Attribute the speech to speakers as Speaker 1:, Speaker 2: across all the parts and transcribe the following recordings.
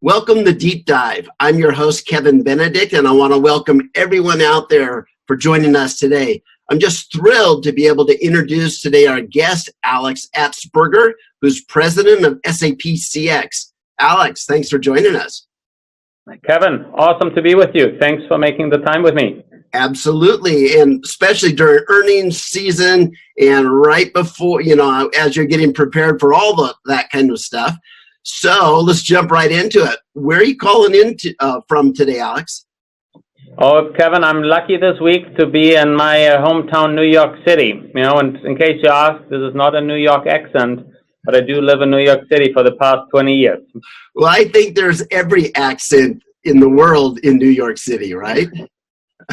Speaker 1: Welcome to Deep Dive. I'm your host, Kevin Benedict, and I want to welcome everyone out there for joining us today. I'm just thrilled to be able to introduce today our guest, Alex Atzberger, who's president of SAP CX. Alex, thanks for joining us.
Speaker 2: Kevin, awesome to be with you. Thanks for making the time with me.
Speaker 1: Absolutely, and especially during earnings season and right before, as you're getting prepared for all that kind of stuff. So let's jump right into it. Where are you calling in from today, Alex?
Speaker 2: Oh, Kevin, I'm lucky this week to be in my hometown, New York City. And in case you ask, this is not a New York accent, but I do live in New York City for the past 20 years.
Speaker 1: Well, I think there's every accent in the world in New York City, right?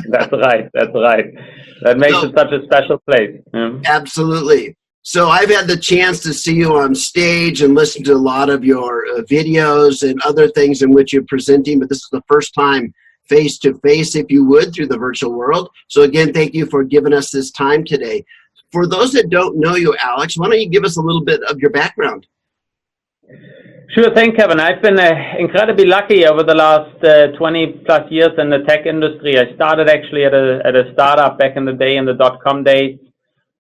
Speaker 2: That's right. That makes it such a special place. Yeah.
Speaker 1: Absolutely. So I've had the chance to see you on stage and listen to a lot of your videos and other things in which you're presenting, but this is the first time face-to-face, if you would, through the virtual world. So again, thank you for giving us this time today. For those that don't know you, Alex, why don't you give us a little bit of your background?
Speaker 2: Sure thing, Kevin. I've been incredibly lucky over the last 20 plus years in the tech industry. I started actually at a startup back in the day, in the .com days.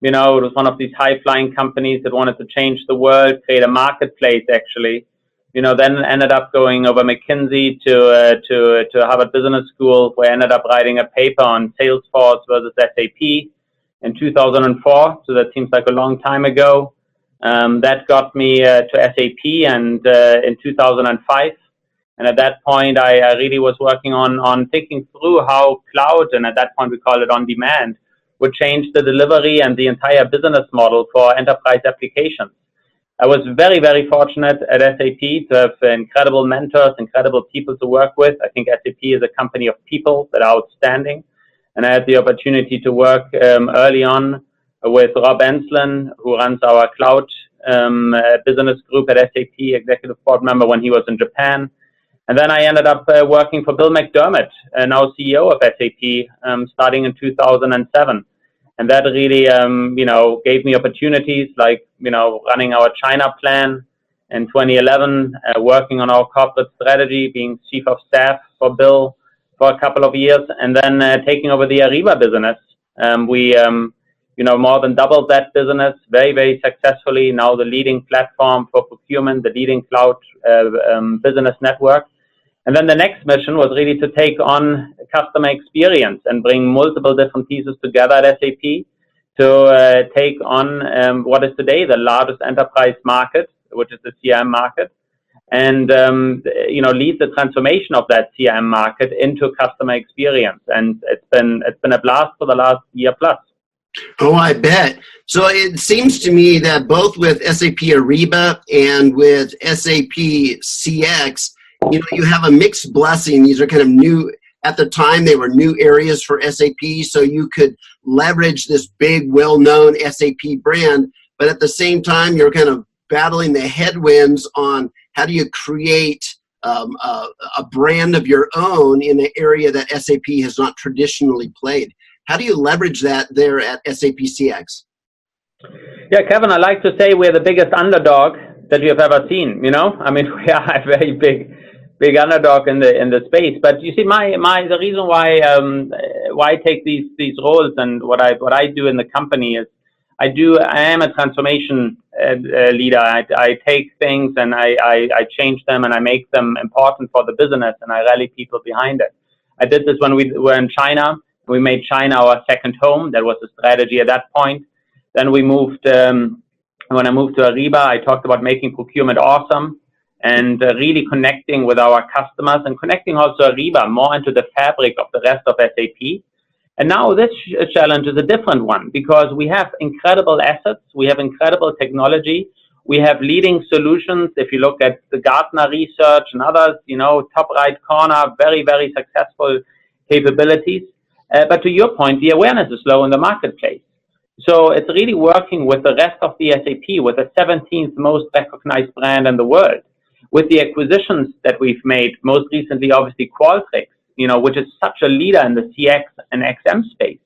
Speaker 2: It was one of these high-flying companies that wanted to change the world, create a marketplace, actually. Then ended up going over McKinsey to Harvard Business School, where I ended up writing a paper on Salesforce versus SAP in 2004. So that seems like a long time ago. That got me to SAP and in 2005. And at that point, I really was working on thinking through how cloud, and at that point we call it on demand, would change the delivery and the entire business model for enterprise applications. I was very, very fortunate at SAP to have incredible mentors, incredible people to work with. I think SAP is a company of people that are outstanding. And I had the opportunity to work early on with Rob Enslin, who runs our cloud business group at SAP, executive board member when he was in Japan. And then I ended up working for Bill McDermott, now CEO of SAP, starting in 2007. And that really, gave me opportunities like, running our China plan in 2011, working on our corporate strategy, being chief of staff for Bill for a couple of years, and then taking over the Ariba business. We more than doubled that business very, very successfully. Now the leading platform for procurement, the leading cloud business network. And then the next mission was really to take on customer experience and bring multiple different pieces together at SAP to take on what is today the largest enterprise market, which is the CRM market, and lead the transformation of that CRM market into customer experience. And it's been a blast for the last year plus.
Speaker 1: Oh, I bet. So it seems to me that both with SAP Ariba and with SAP CX, you have a mixed blessing. These are kind of new, at the time they were new areas for SAP, so you could leverage this big, well-known SAP brand, but at the same time, you're kind of battling the headwinds on how do you create a brand of your own in an area that SAP has not traditionally played. How do you leverage that there at SAP CX?
Speaker 2: Yeah, Kevin, I like to say we're the biggest underdog that you have ever seen. We are a very big underdog in the space. But you see, the reason why I take these roles and what I do in the company is I am a transformation leader. I take things and I change them and I make them important for the business and I rally people behind it. I did this when we were in China. We made China our second home. That was the strategy at that point. Then we moved. When I moved to Ariba, I talked about making procurement awesome and really connecting with our customers and connecting also Ariba more into the fabric of the rest of SAP. And now this challenge is a different one because we have incredible assets, we have incredible technology, we have leading solutions. If you look at the Gartner research and others, top right corner, very, very successful capabilities. But to your point, the awareness is low in the marketplace. So it's really working with the rest of the SAP, with the 17th most recognized brand in the world, with the acquisitions that we've made, most recently, obviously, Qualtrics, which is such a leader in the CX and XM space,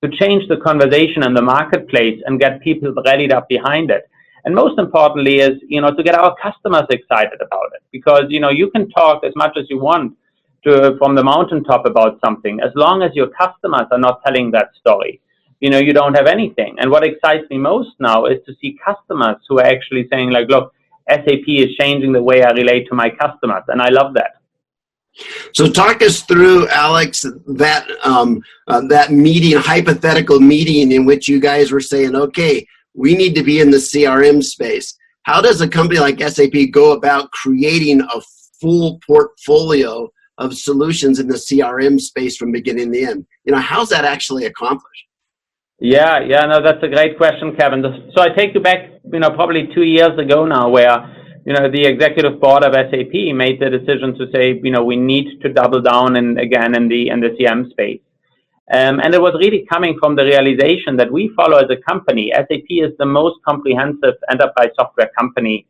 Speaker 2: to change the conversation in the marketplace and get people rallied up behind it. And most importantly is, to get our customers excited about it, because, you can talk as much as you want from the mountaintop about something. As long as your customers are not telling that story, you don't have anything. And what excites me most now is to see customers who are actually saying like, look, SAP is changing the way I relate to my customers. And I love that.
Speaker 1: So talk us through, Alex, that that meeting, hypothetical meeting in which you guys were saying, okay, we need to be in the CRM space. How does a company like SAP go about creating a full portfolio of solutions in the CRM space from beginning to end? How's that actually accomplished?
Speaker 2: Yeah, no, that's a great question, Kevin. So I take you back, probably 2 years ago now, where the executive board of SAP made the decision to say, we need to double down again in the CRM space. And it was really coming from the realization that we follow as a company. SAP is the most comprehensive enterprise software company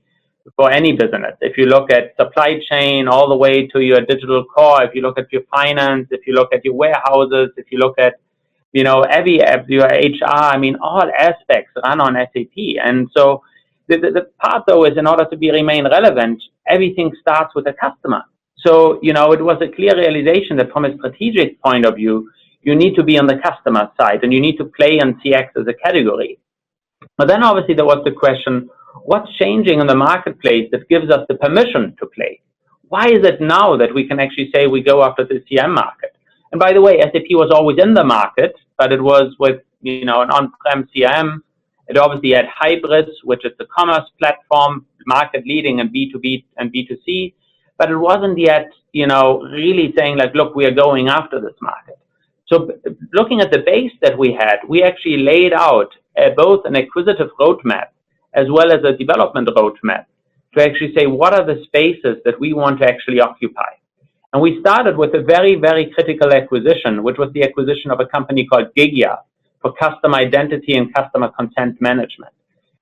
Speaker 2: for any business. If you look at supply chain all the way to your digital core, if you look at your finance, if you look at your warehouses, if you look at every app, your HR, all aspects run on SAP. And so the part, though, is in order to remain relevant, everything starts with a customer. So, it was a clear realization that from a strategic point of view, you need to be on the customer side and you need to play in CX as a category. But then obviously there was the question, what's changing in the marketplace that gives us the permission to play? Why is it now that we can actually say we go after the CM market? And by the way, SAP was always in the market, but it was with an on-prem CRM. It obviously had hybrids, which is the commerce platform, market leading in B2B and B2C, but it wasn't yet, really saying like, look, we are going after this market. So looking at the base that we had, we actually laid out both an acquisitive roadmap as well as a development roadmap to actually say, what are the spaces that we want to actually occupy? And we started with a very, very critical acquisition, which was the acquisition of a company called Gigya for customer identity and customer consent management.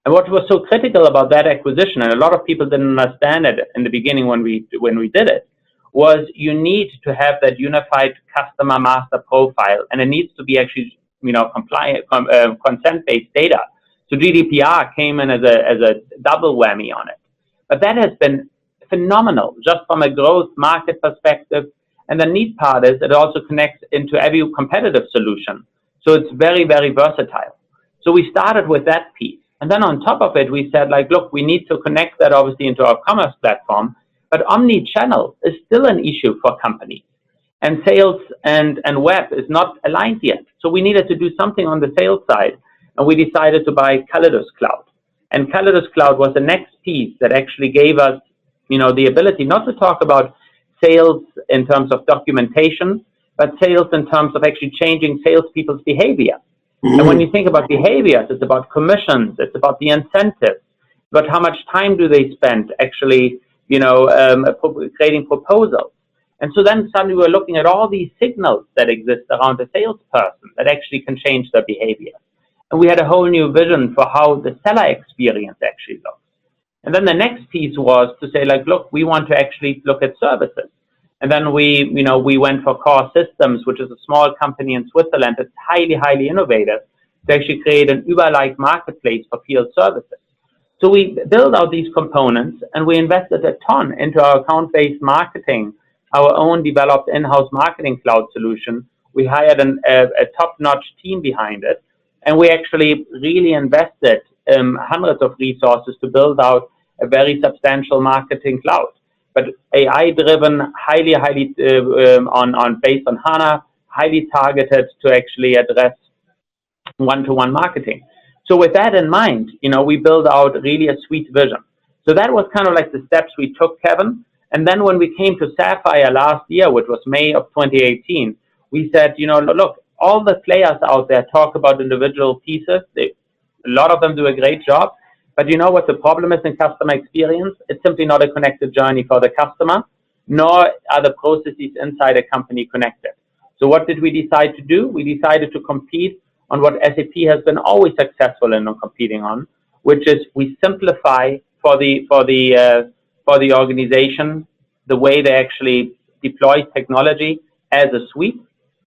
Speaker 2: And what was so critical about that acquisition, and a lot of people didn't understand it in the beginning when we did it, was you need to have that unified customer master profile, and it needs to be actually compliant, consent-based data. So GDPR came in as a double whammy on it. But that has been phenomenal, just from a growth market perspective. And the neat part is it also connects into every competitive solution. So it's very, very versatile. So we started with that piece. And then on top of it, we said, like, look, we need to connect that obviously into our commerce platform. But omni-channel is still an issue for companies. And sales and web is not aligned yet. So we needed to do something on the sales side. And we decided to buy Calidus Cloud. And Calidus Cloud was the next piece that actually gave us the ability not to talk about sales in terms of documentation, but sales in terms of actually changing salespeople's behavior. Mm-hmm. And when you think about behaviors, it's about commissions, it's about the incentives, but how much time do they spend actually, creating proposals. And so then suddenly we're looking at all these signals that exist around a salesperson that actually can change their behavior. And we had a whole new vision for how the seller experience actually looks. And then the next piece was to say, like, look, we want to actually look at services. And then we went for Core Systems, which is a small company in Switzerland that's highly, highly innovative, to actually create an Uber-like marketplace for field services. So we built out these components and we invested a ton into our account-based marketing, our own developed in-house marketing cloud solution. We hired a top-notch team behind it. And we actually really invested hundreds of resources to build out a very substantial marketing cloud. But AI-driven, highly based on HANA, highly targeted to actually address one-to-one marketing. So with that in mind, we build out really a sweet vision. So that was kind of like the steps we took, Kevin. And then when we came to Sapphire last year, which was May of 2018, we said, look, all the players out there talk about individual pieces. A lot of them do a great job. But you know what the problem is in customer experience? It's simply not a connected journey for the customer, nor are the processes inside a company connected. So what did we decide to do? We decided to compete on what SAP has been always successful in competing on, which is we simplify for the organization the way they actually deploy technology as a suite.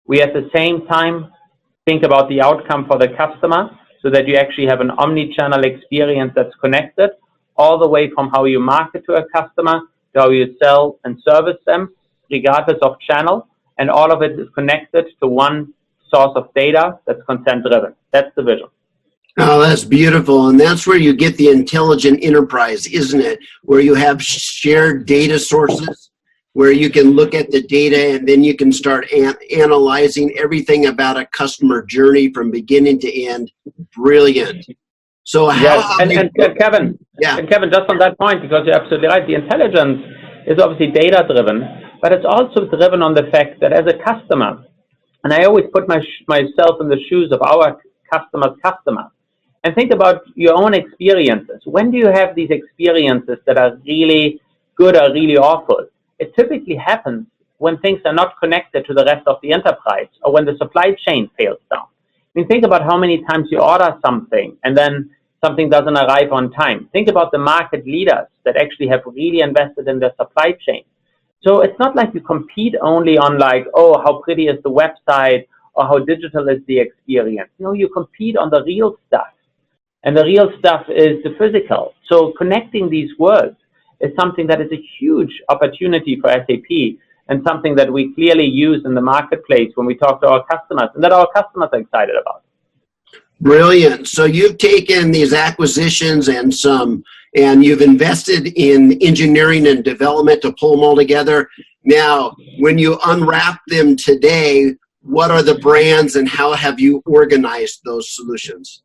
Speaker 2: We at the same time think about the outcome for the customer, so that you actually have an omni-channel experience that's connected all the way from how you market to a customer to how you sell and service them, regardless of channel, and all of it is connected to one source of data that's consent-driven. That's the vision.
Speaker 1: Oh, that's beautiful. And that's where you get the intelligent enterprise, isn't it? Where you have shared data sources, where you can look at the data and then you can start analyzing everything about a customer journey from beginning to end. Brilliant. So how
Speaker 2: yes. And Kevin,
Speaker 1: yeah.
Speaker 2: And Kevin, just on that point, because you're absolutely right, the intelligence is obviously data-driven, but it's also driven on the fact that as a customer, and I always put myself in the shoes of our customer's customer, and think about your own experiences. When do you have these experiences that are really good or really awful? It typically happens when things are not connected to the rest of the enterprise or when the supply chain fails down. I mean, think about how many times you order something and then something doesn't arrive on time. Think about the market leaders that actually have really invested in their supply chain. So it's not like you compete only on like, oh, how pretty is the website or how digital is the experience. No, you compete on the real stuff. And the real stuff is the physical. So connecting these worlds is something that is a huge opportunity for SAP and something that we clearly use in the marketplace when we talk to our customers and that our customers are excited about.
Speaker 1: Brilliant. So you've taken these acquisitions and you've invested in engineering and development to pull them all together. Now, when you unwrap them today, what are the brands and how have you organized those solutions?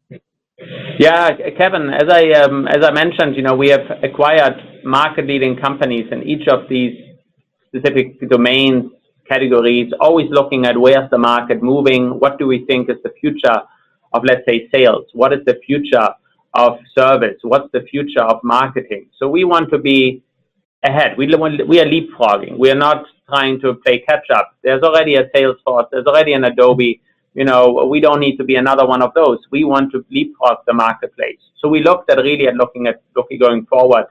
Speaker 2: Yeah, Kevin, as I mentioned, we have acquired market-leading companies in each of these specific domains, categories, always looking at where's the market moving, what do we think is the future of, let's say, sales, what is the future of service, what's the future of marketing. So we want to be ahead. We are leapfrogging. We are not trying to play catch-up. There's already a Salesforce, there's already an Adobe. We don't need to be another one of those. We want to leapfrog the marketplace. So we looked at going forward.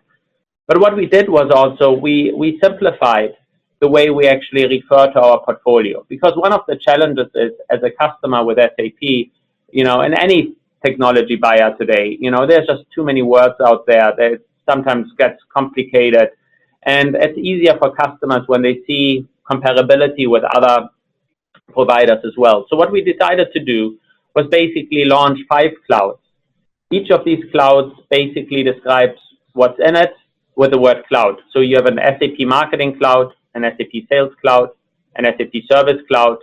Speaker 2: But what we did was also we simplified the way we actually refer to our portfolio. Because one of the challenges is, as a customer with SAP, and any technology buyer today, there's just too many words out there that sometimes gets complicated. And it's easier for customers when they see comparability with other providers as well. So what we decided to do was basically launch 5 clouds. Each of these clouds basically describes what's in it with the word cloud. So you have an SAP Marketing Cloud, an SAP Sales Cloud, an SAP Service Cloud,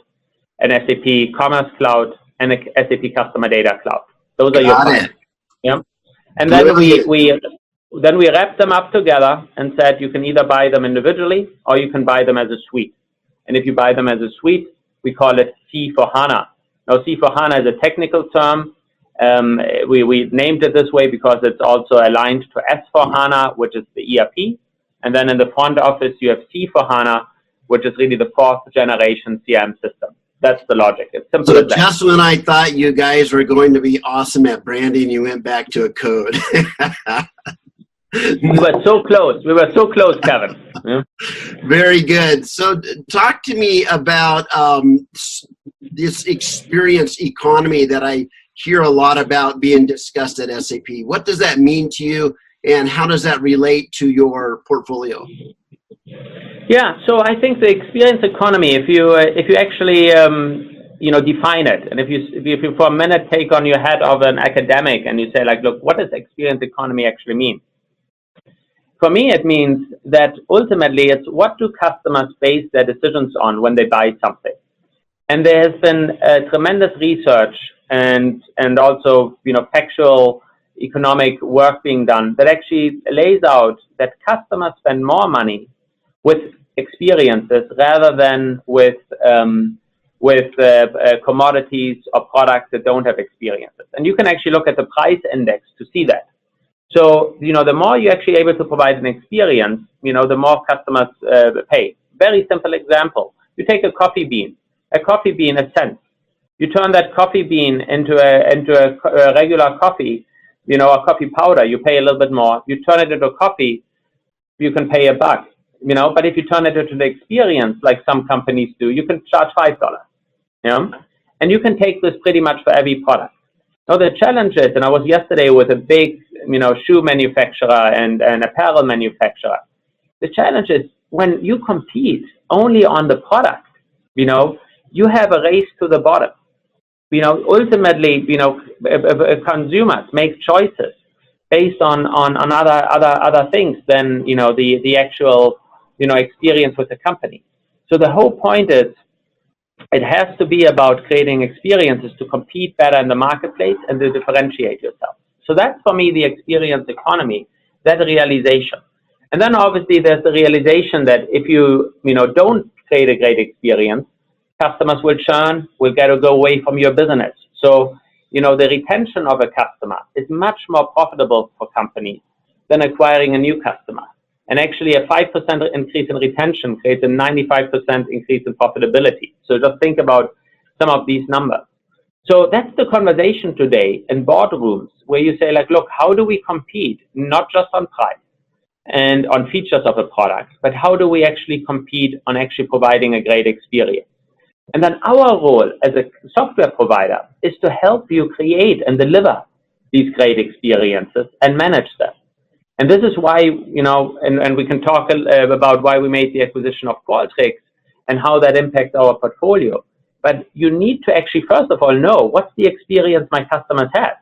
Speaker 2: an SAP Commerce Cloud, and a SAP Customer Data Cloud. Those are your clouds. Yeah. And then we wrapped them up together and said you can either buy them individually or you can buy them as a suite. And if you buy them as a suite, we call it C for HANA. Now, C for HANA is a technical term. We named it this way because it's also aligned to S for HANA, which is the ERP. And then in the front office, you have C for HANA, which is really the 4th generation CRM system. That's the logic. It's simple as that.
Speaker 1: Just when I thought you guys were going to be awesome at branding, you went back to a code.
Speaker 2: We were so close. We were so close, Kevin. Yeah.
Speaker 1: Very good. So talk to me about this experience economy that I hear a lot about being discussed at SAP. What does that mean to you, and how does that relate to your portfolio?
Speaker 2: Yeah, so I think the experience economy, if you actually define it, and if you for a minute take on your head of an academic and you say, like, look, what does experience economy actually mean? For me, it means that ultimately it's what do customers base their decisions on when they buy something. And there has been tremendous research and also factual economic work being done that actually lays out that customers spend more money with experiences rather than with commodities or products that don't have experiences. And you can actually look at the price index to see that. So, the more you're actually able to provide an experience, the more customers pay. Very simple example. You take a coffee bean. A coffee bean is cents. You turn that coffee bean into a regular coffee, a coffee powder, you pay a little bit more. You turn it into coffee, you can pay $1. But if you turn it into the experience, like some companies do, you can charge $5. And you can take this pretty much for every product. No, the challenge is, and I was yesterday with a big, shoe manufacturer and an apparel manufacturer. The challenge is when you compete only on the product, you have a race to the bottom. Ultimately, consumers make choices based on other things than, the actual, experience with the company. So the whole point is, it has to be about creating experiences to compete better in the marketplace and to differentiate yourself. So that's, for me, the experience economy, that realization. And then obviously there's the realization that if you, don't create a great experience, customers will churn, will go away from your business. So, the retention of a customer is much more profitable for companies than acquiring a new customer. And actually a 5% increase in retention creates a 95% increase in profitability. So just think about some of these numbers. So that's the conversation today in boardrooms where you say, like, look, how do we compete, not just on price and on features of a product, but how do we actually compete on actually providing a great experience? And then our role as a software provider is to help you create and deliver these great experiences and manage them. And this is why, and we can talk about why we made the acquisition of Qualtrics and how that impacts our portfolio. But you need to actually, first of all, know what's the experience my customers have.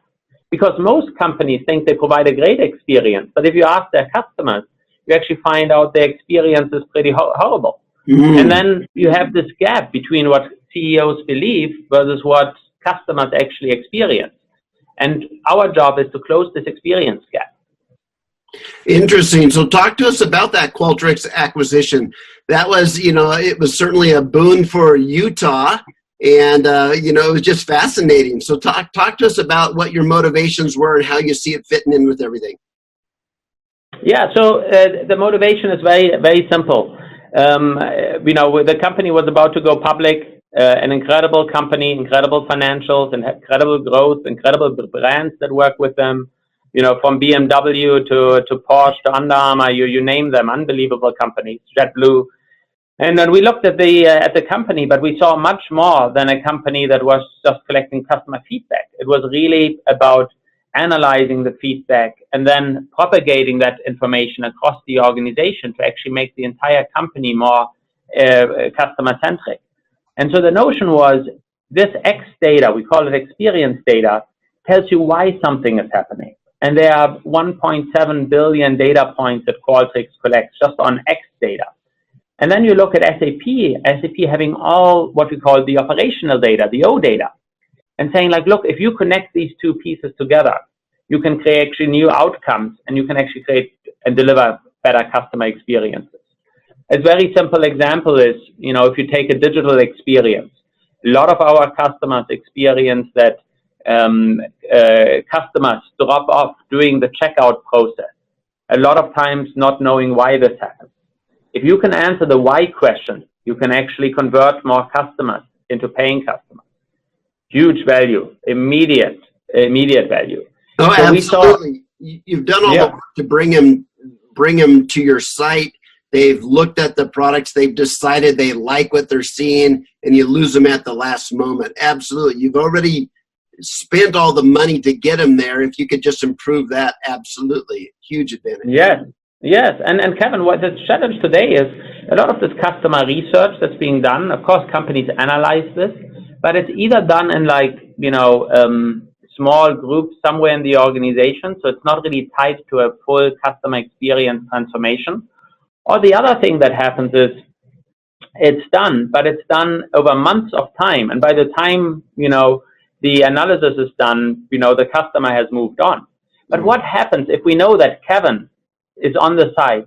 Speaker 2: Because most companies think they provide a great experience. But if you ask their customers, you actually find out their experience is pretty horrible. Mm-hmm. And then you have this gap between what CEOs believe versus what customers actually experience. And our job is to close this experience gap.
Speaker 1: Interesting. So talk to us about that Qualtrics acquisition. That was, it was certainly a boon for Utah, and, it was just fascinating. So talk to us about what your motivations were and how you see it fitting in with everything.
Speaker 2: Yeah, so the motivation is very, very simple. The company was about to go public, an incredible company, incredible financials, and incredible growth, incredible brands that work with them. From BMW to Porsche to Under Armour, you name them, unbelievable companies, JetBlue. And then we looked at the company, but we saw much more than a company that was just collecting customer feedback. It was really about analyzing the feedback and then propagating that information across the organization to actually make the entire company more customer-centric. And so the notion was this X data, we call it experience data, tells you why something is happening. And there are 1.7 billion data points that Qualtrics collects just on X data. And then you look at SAP having all what we call the operational data, the O data, and saying, like, look, if you connect these two pieces together, you can create actually new outcomes and you can actually create and deliver better customer experiences. A very simple example is, if you take a digital experience, a lot of our customers experience that customers drop off during the checkout process, a lot of times not knowing why this happens. If you can answer the why question, you can actually convert more customers into paying customers. Huge value, immediate value.
Speaker 1: Oh, so absolutely. You've done all the work to bring them to your site. They've looked at the products. They've decided they like what they're seeing, and you lose them at the last moment. Absolutely. You've already spent all the money to get them there. If you could just improve that, absolutely. Huge advantage.
Speaker 2: Yes. And Kevin, what the challenge today is a lot of this customer research that's being done. Of course, companies analyze this, but it's either done in small groups somewhere in the organization, so it's not really tied to a full customer experience transformation. Or the other thing that happens is it's done, but it's done over months of time, and by the time the analysis is done, the customer has moved on. But what happens if we know that Kevin is on the site?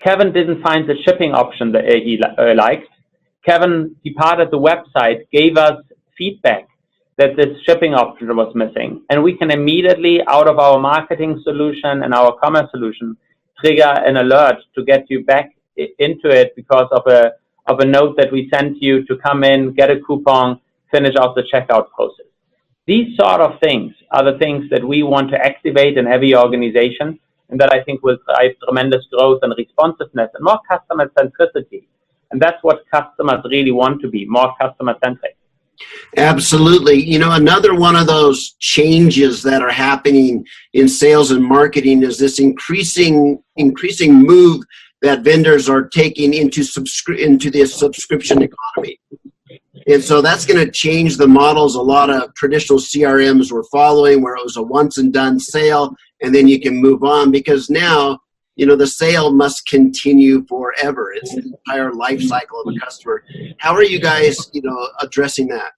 Speaker 2: Kevin didn't find the shipping option that he liked. Kevin departed the website, gave us feedback that this shipping option was missing. And we can immediately, out of our marketing solution and our commerce solution, trigger an alert to get you back into it because of a note that we sent you to come in, get a coupon, finish off the checkout process. These sort of things are the things that we want to activate in every organization, and that I think will drive tremendous growth and responsiveness and more customer centricity. And that's what customers really want to be, more customer centric.
Speaker 1: Absolutely. You know, another one of those changes that are happening in sales and marketing is this increasing move that vendors are taking into the subscription economy. And so that's going to change the models a lot of traditional CRMs were following, where it was a once and done sale and then you can move on, because now, you know, the sale must continue forever. It's the entire life cycle of a customer. How are you guys, you know, addressing that?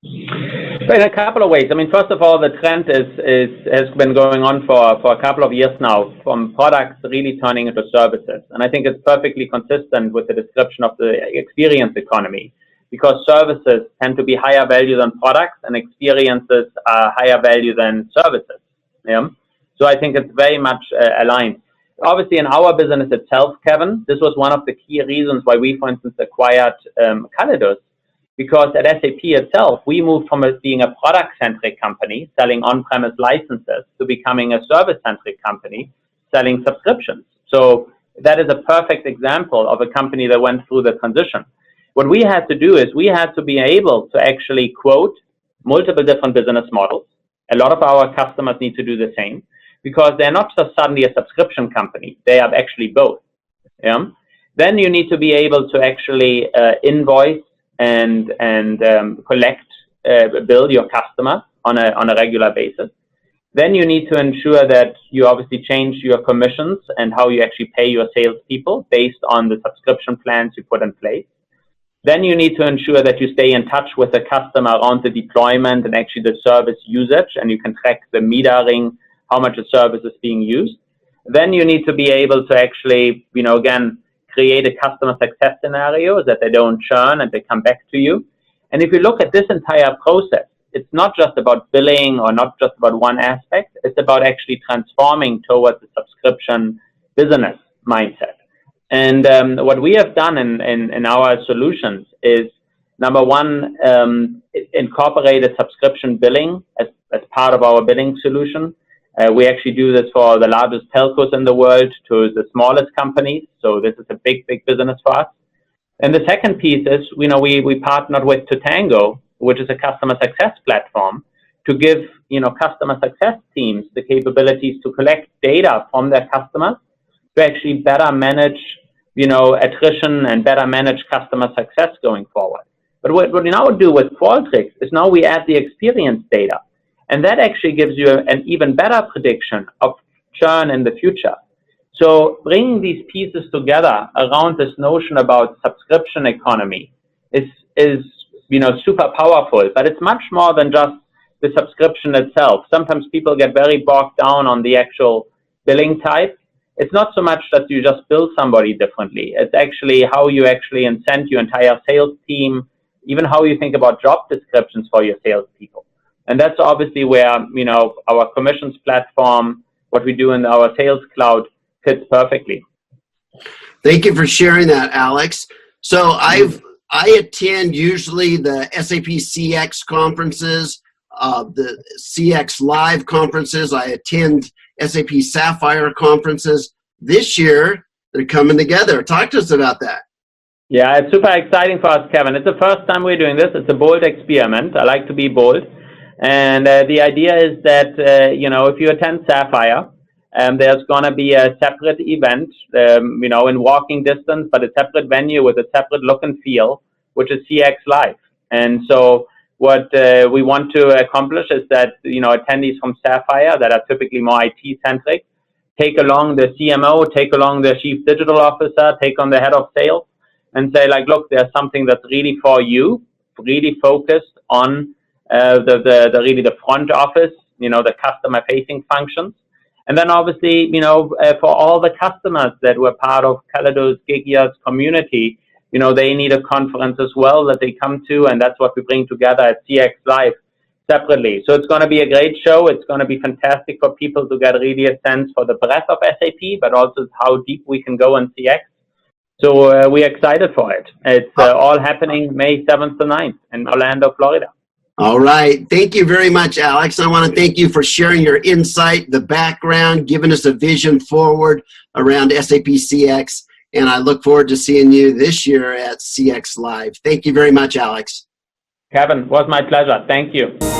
Speaker 2: In a couple of ways. I mean, first of all, the trend has been going on for a couple of years now, from products really turning into services. And I think it's perfectly consistent with the description of the experience economy, because services tend to be higher value than products and experiences are higher value than services. Yeah? So I think it's very much aligned. Obviously, in our business itself, Kevin, this was one of the key reasons why we, for instance, acquired Calidus. Because at SAP itself, we moved from being a product-centric company selling on-premise licenses to becoming a service-centric company selling subscriptions. So that is a perfect example of a company that went through the transition. What we had to do is we had to be able to actually quote multiple different business models. A lot of our customers need to do the same, because they're not just suddenly a subscription company. They are actually both. Yeah? Then you need to be able to actually invoice and collect, bill your customer on a regular basis. Then you need to ensure that you obviously change your commissions and how you actually pay your salespeople based on the subscription plans you put in place. Then you need to ensure that you stay in touch with the customer around the deployment and actually the service usage, and you can track the metering, how much the service is being used. Then you need to be able to actually, you know, again, create a customer success scenario that they don't churn and they come back to you. And if you look at this entire process, it's not just about billing or not just about one aspect. It's about actually transforming towards a subscription business mindset. And what we have done in our solutions is, number one, incorporate a subscription billing as part of our billing solution. We actually do this for the largest telcos in the world to the smallest companies. So this is a big business for us. And the second piece is, you know, we partnered with Totango, which is a customer success platform, to give, you know, customer success teams the capabilities to collect data from their customers to actually better manage, you know, attrition and better manage customer success going forward. But what we now do with Qualtrics is now we add the experience data. And that actually gives you an even better prediction of churn in the future. So bringing these pieces together around this notion about subscription economy is you know, super powerful. But it's much more than just the subscription itself. Sometimes people get very bogged down on the actual billing type. It's not so much that you just bill somebody differently. It's actually how you actually incent your entire sales team, even how you think about job descriptions for your salespeople. And that's obviously where, you know, our commissions platform, what we do in our sales cloud, fits perfectly.
Speaker 1: Thank you for sharing that, Alex. So I attend usually the SAP CX conferences, the CX Live conferences. I attend SAP Sapphire conferences. This year, they're coming together. Talk to us about that.
Speaker 2: Yeah, it's super exciting for us, Kevin. It's the first time we're doing this. It's a bold experiment. I like to be bold. And the idea is that, you know, if you attend Sapphire, there's going to be a separate event, you know, in walking distance, but a separate venue with a separate look and feel, which is CX Live. And so what we want to accomplish is that, you know, attendees from Sapphire that are typically more IT-centric take along the CMO, take along the chief digital officer, take on the head of sales, and say, like, look, there's something that's really for you, really focused on the front office, you know, the customer facing functions. And then obviously, you know, for all the customers that were part of Calidus Gigia's community, you know, they need a conference as well that they come to, and that's what we bring together at CX Live separately. So it's going to be a great show. It's going to be fantastic for people to get really a sense for the breadth of SAP, but also how deep we can go in CX. So we're excited for it. It's all happening May 7th to 9th in Orlando, Florida.
Speaker 1: All right. Thank you very much, Alex. I want to thank you for sharing your insight, the background, giving us a vision forward around SAP CX. And I look forward to seeing you this year at CX Live. Thank you very much, Alex.
Speaker 2: Kevin, was my pleasure. Thank you.